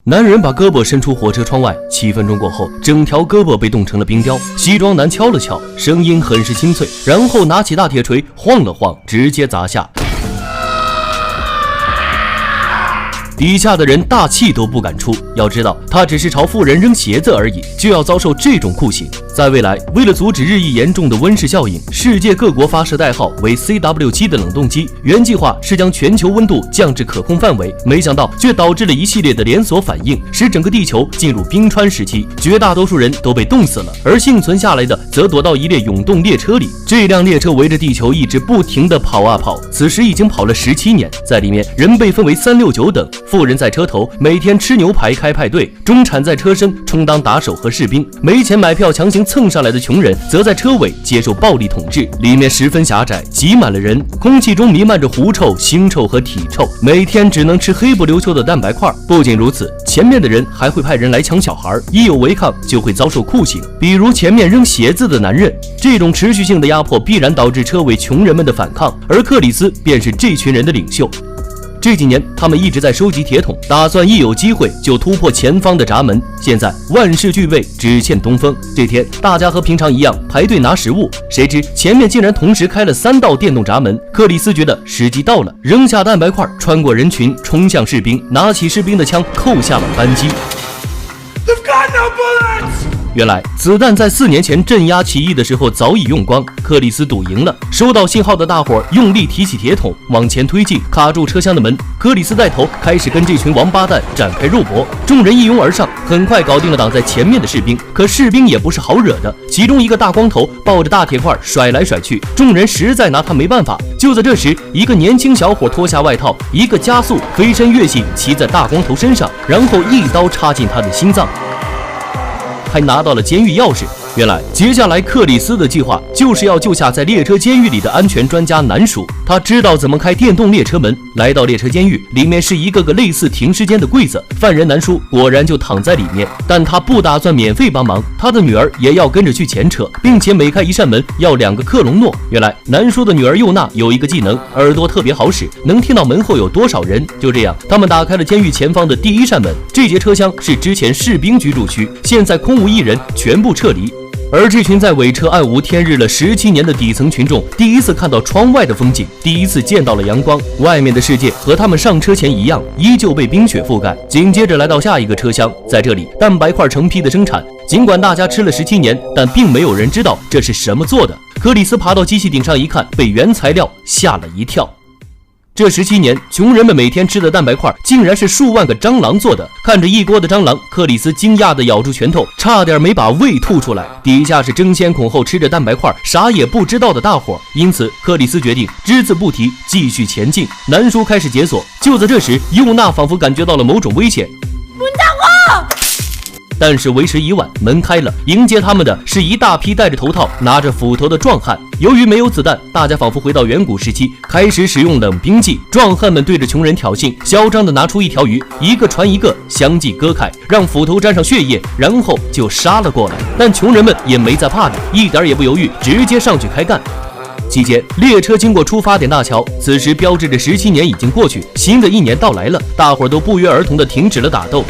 男人把胳膊伸出火车窗外，7分钟过后，整条胳膊被冻成了冰雕。西装男敲了敲，声音很是清脆，然后拿起大铁锤晃了晃，直接砸下。底下的人大气都不敢出，要知道他只是朝富人扔鞋子而已，就要遭受这种酷刑。在未来，为了阻止日益严重的温室效应，世界各国发射代号为 CW7 的冷冻机，原计划是将全球温度降至可控范围，没想到却导致了一系列的连锁反应，使整个地球进入冰川时期，绝大多数人都被冻死了，而幸存下来的则躲到一列永动列车里。这辆列车围着地球一直不停地跑啊跑，此时已经跑了17年，在里面人被分为3、6、9等。富人在车头，每天吃牛排开派对；中产在车身充当打手和士兵；没钱买票强行蹭上来的穷人，则在车尾接受暴力统治。里面十分狭窄，挤满了人，空气中弥漫着狐臭、腥臭和体臭，每天只能吃黑不溜秋的蛋白块。不仅如此，前面的人还会派人来抢小孩，一有违抗就会遭受酷刑，比如前面扔鞋子的男人。这种持续性的压迫必然导致车尾穷人们的反抗，而克里斯便是这群人的领袖。这几年，他们一直在收集铁桶，打算一有机会就突破前方的闸门。现在万事俱备，只欠东风。这天，大家和平常一样排队拿食物，谁知前面竟然同时开了3道电动闸门。克里斯觉得时机到了，扔下蛋白块，穿过人群，冲向士兵，拿起士兵的枪，扣下了扳机。原来子弹在4年前镇压起义的时候早已用光，克里斯赌赢了。收到信号的大伙用力提起铁桶往前推进，卡住车厢的门。克里斯带头开始跟这群王八蛋展开肉搏，众人一拥而上，很快搞定了挡在前面的士兵。可士兵也不是好惹的，其中一个大光头抱着大铁块甩来甩去，众人实在拿他没办法。就在这时，一个年轻小伙脱下外套，一个加速飞身跃起，骑在大光头身上，然后一刀插进他的心脏，还拿到了监狱钥匙。原来接下来克里斯的计划就是要救下在列车监狱里的安全专家南叔，他知道怎么开电动列车门。来到列车监狱，里面是一个个类似停尸间的柜子，犯人南叔果然就躺在里面，但他不打算免费帮忙，他的女儿也要跟着去牵扯，并且每开一扇门要2个克隆诺。原来南叔的女儿佑娜有一个技能，耳朵特别好使，能听到门后有多少人。就这样，他们打开了监狱前方的第1扇门，这节车厢是之前士兵居住区，现在空无一人，全部撤离。而这群在伪车暗无天日了17年的底层群众，第一次看到窗外的风景，第一次见到了阳光。外面的世界和他们上车前一样，依旧被冰雪覆盖。紧接着来到下一个车厢，在这里蛋白块成批的生产，尽管大家吃了17年，但并没有人知道这是什么做的。克里斯爬到机器顶上一看，被原材料吓了一跳。这17年，穷人们每天吃的蛋白块竟然是数万个蟑螂做的。看着一锅的蟑螂，克里斯惊讶地咬住拳头，差点没把胃吐出来。底下是争先恐后吃着蛋白块啥也不知道的大伙，因此克里斯决定只字不提，继续前进。南叔开始解锁，就在这时，佑娜仿佛感觉到了某种危险，但是为时已晚，门开了，迎接他们的是一大批戴着头套、拿着斧头的壮汉。由于没有子弹，大家仿佛回到远古时期，开始使用冷兵器。壮汉们对着穷人挑衅，嚣张地拿出一条鱼，一个传一个，相继割开，让斧头沾上血液，然后就杀了过来。但穷人们也没在怕的，一点也不犹豫，直接上去开干。期间，列车经过出发点大桥，此时标志着17年已经过去，新的1年到来了，大伙都不约而同地停止了打斗。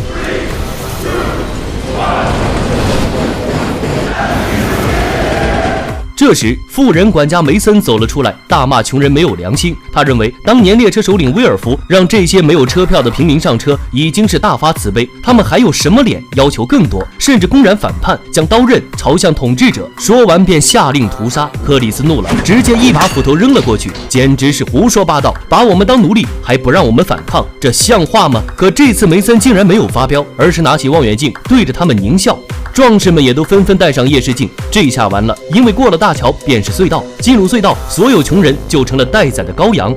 这时，富人管家梅森走了出来，大骂穷人没有良心。他认为，当年列车首领威尔福让这些没有车票的平民上车，已经是大发慈悲，他们还有什么脸要求更多，甚至公然反叛，将刀刃朝向统治者。说完便下令屠杀。克里斯怒了，直接一把斧头扔了过去，简直是胡说八道，把我们当奴隶还不让我们反抗，这像话吗？可这次梅森竟然没有发飙，而是拿起望远镜对着他们狞笑。壮士们也都纷纷戴上夜视镜，这下完了，因为过了大桥便是隧道，进入隧道，所有穷人就成了待宰的羔羊。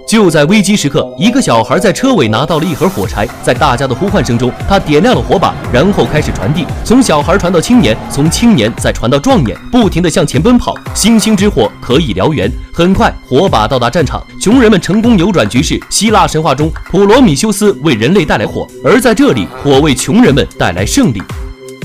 就在危机时刻，一个小孩在车尾拿到了一盒火柴，在大家的呼唤声中，他点亮了火把，然后开始传递，从小孩传到青年，从青年再传到壮年，不停地向前奔跑。星星之火可以燎原。很快，火把到达战场，穷人们成功扭转局势。希腊神话中，普罗米修斯为人类带来火，而在这里，火为穷人们带来胜利。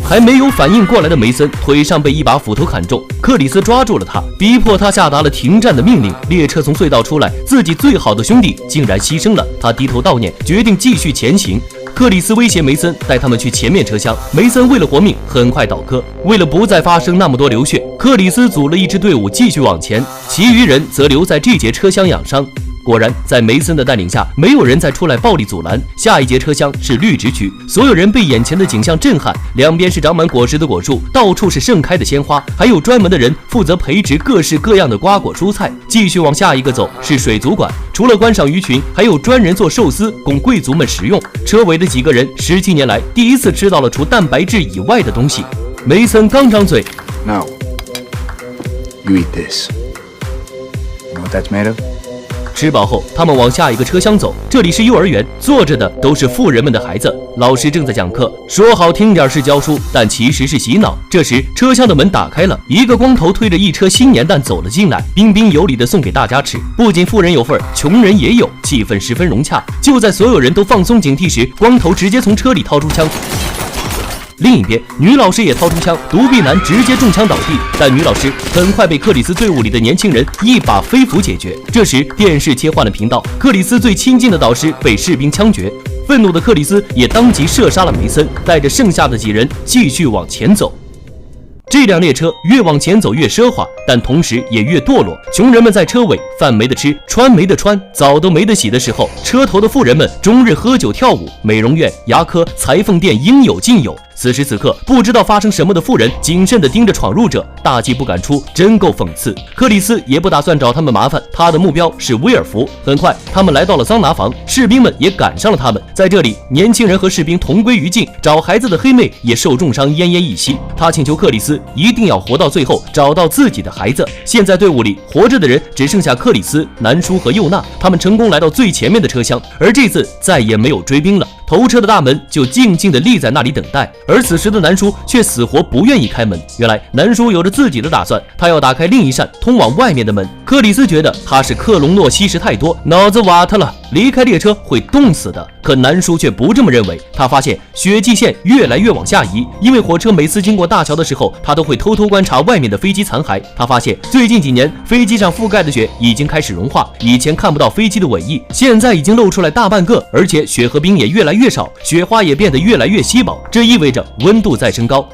还没有反应过来的梅森腿上被一把斧头砍中，克里斯抓住了他，逼迫他下达了停战的命令。列车从隧道出来，自己最好的兄弟竟然牺牲了，他低头悼念，决定继续前行。克里斯威胁梅森带他们去前面车厢，梅森为了活命很快倒戈。为了不再发生那么多流血，克里斯组了一支队伍继续往前，其余人则留在这节车厢养伤。果然，在梅森的带领下，没有人再出来暴力阻拦。下一节车厢是绿植区，所有人被眼前的景象震撼。两边是长满果实的果树，到处是盛开的鲜花，还有专门的人负责培植各式各样的瓜果蔬菜。继续往下一个走是水族馆，除了观赏鱼群，还有专人做寿司供贵族们食用。车尾的几个人17年来第一次吃到了除蛋白质以外的东西。梅森刚张嘴 No. You eat this. You know what that's made of?吃饱后，他们往下一个车厢走。这里是幼儿园，坐着的都是富人们的孩子。老师正在讲课，说好听点是教书，但其实是洗脑。这时，车厢的门打开了，一个光头推着一车新年蛋走了进来，彬彬有礼地送给大家吃。不仅富人有份，穷人也有，气氛十分融洽。就在所有人都放松警惕时，光头直接从车里掏出枪。另一边，女老师也掏出枪，独臂男直接中枪倒地，但女老师很快被克里斯队伍里的年轻人一把飞斧解决。这时，电视切换了频道，克里斯最亲近的导师被士兵枪决，愤怒的克里斯也当即射杀了梅森，带着剩下的几人继续往前走。这辆列车越往前走越奢华，但同时也越堕落。穷人们在车尾，饭没得吃，穿没得穿，澡都没得洗的时候，车头的富人们终日喝酒跳舞，美容院、牙科、裁缝店应有尽有。此时此刻，不知道发生什么的富人谨慎地盯着闯入者，大气不敢出，真够讽刺。克里斯也不打算找他们麻烦，他的目标是威尔福。很快，他们来到了桑拿房，士兵们也赶上了他们。在这里，年轻人和士兵同归于尽，找孩子的黑妹也受重伤，奄奄一息。他请求克里斯一定要活到最后，找到自己的孩子。现在队伍里活着的人只剩下克里斯、南叔和佑娜，他们成功来到最前面的车厢，而这次再也没有追兵了。头车的大门就静静地立在那里等待，而此时的南叔却死活不愿意开门。原来南叔有着自己的打算，他要打开另一扇通往外面的门。克里斯觉得他是克隆诺吸食太多，脑子瓦特了，离开列车会冻死的。可南叔却不这么认为，他发现血迹线越来越往下移，因为火车每次经过大桥的时候，他都会偷偷观察外面的飞机残骸。他发现最近几年飞机上覆盖的雪已经开始融化，以前看不到飞机的尾翼，现在已经露出来大半个，而且雪和冰也越来越少，雪花也变得越来越稀薄，这意味着温度在升高。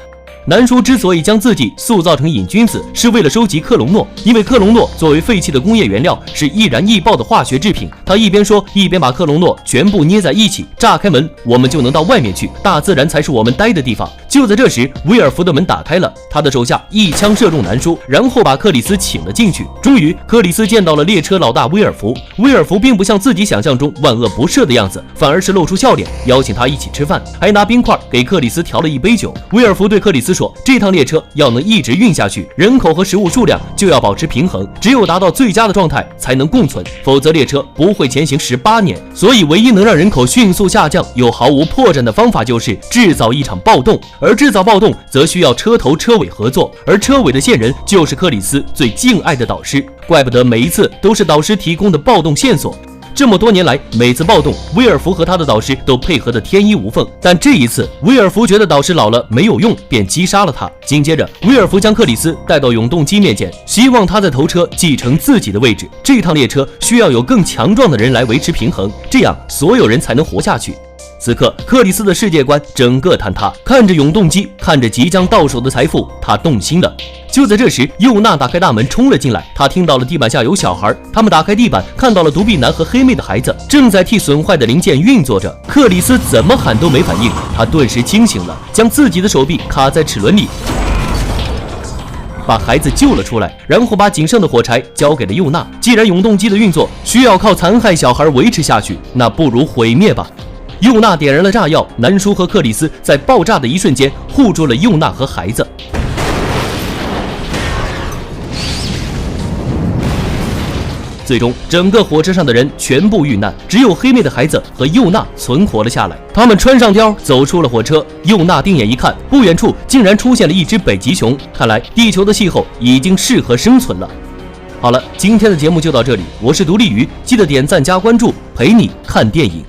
南叔之所以将自己塑造成瘾君子，是为了收集克隆诺，因为克隆诺作为废弃的工业原料，是易燃易爆的化学制品。他一边说，一边把克隆诺全部捏在一起，炸开门，我们就能到外面去，大自然才是我们待的地方。就在这时，威尔福的门打开了，他的手下一枪射中南叔，然后把克里斯请了进去。终于，克里斯见到了列车老大威尔福。威尔福并不像自己想象中万恶不赦的样子，反而是露出笑脸，邀请他一起吃饭，还拿冰块给克里斯调了一杯酒。威尔福对克里斯说，这趟列车要能一直运下去，人口和食物数量就要保持平衡，只有达到最佳的状态才能共存，否则列车不会前行18年。所以唯一能让人口迅速下降又毫无破绽的方法就是制造一场暴动，而制造暴动则需要车头车尾合作，而车尾的线人就是克里斯最敬爱的导师。怪不得每一次都是导师提供的暴动线索。这么多年来，每次暴动，威尔福和他的导师都配合得天衣无缝。但这一次，威尔福觉得导师老了没有用，便击杀了他。紧接着，威尔福将克里斯带到永动机面前，希望他在头车继承自己的位置。这趟列车需要有更强壮的人来维持平衡，这样所有人才能活下去。此刻，克里斯的世界观整个坍塌，看着永动机，看着即将到手的财富，他动心了。就在这时，佑娜打开大门冲了进来，他听到了地板下有小孩，他们打开地板，看到了独臂男和黑妹的孩子正在替损坏的零件运作着。克里斯怎么喊都没反应，他顿时清醒了，将自己的手臂卡在齿轮里，把孩子救了出来，然后把仅剩的火柴交给了佑娜。既然永动机的运作需要靠残害小孩维持下去，那不如毁灭吧。佑娜点燃了炸药，南叔和克里斯在爆炸的一瞬间护住了佑娜和孩子。最终，整个火车上的人全部遇难，只有黑妹的孩子和佑娜存活了下来。他们穿上貂，走出了火车。佑娜定眼一看，不远处竟然出现了一只北极熊，看来地球的气候已经适合生存了。好了，今天的节目就到这里，我是独立鱼，记得点赞加关注，陪你看电影。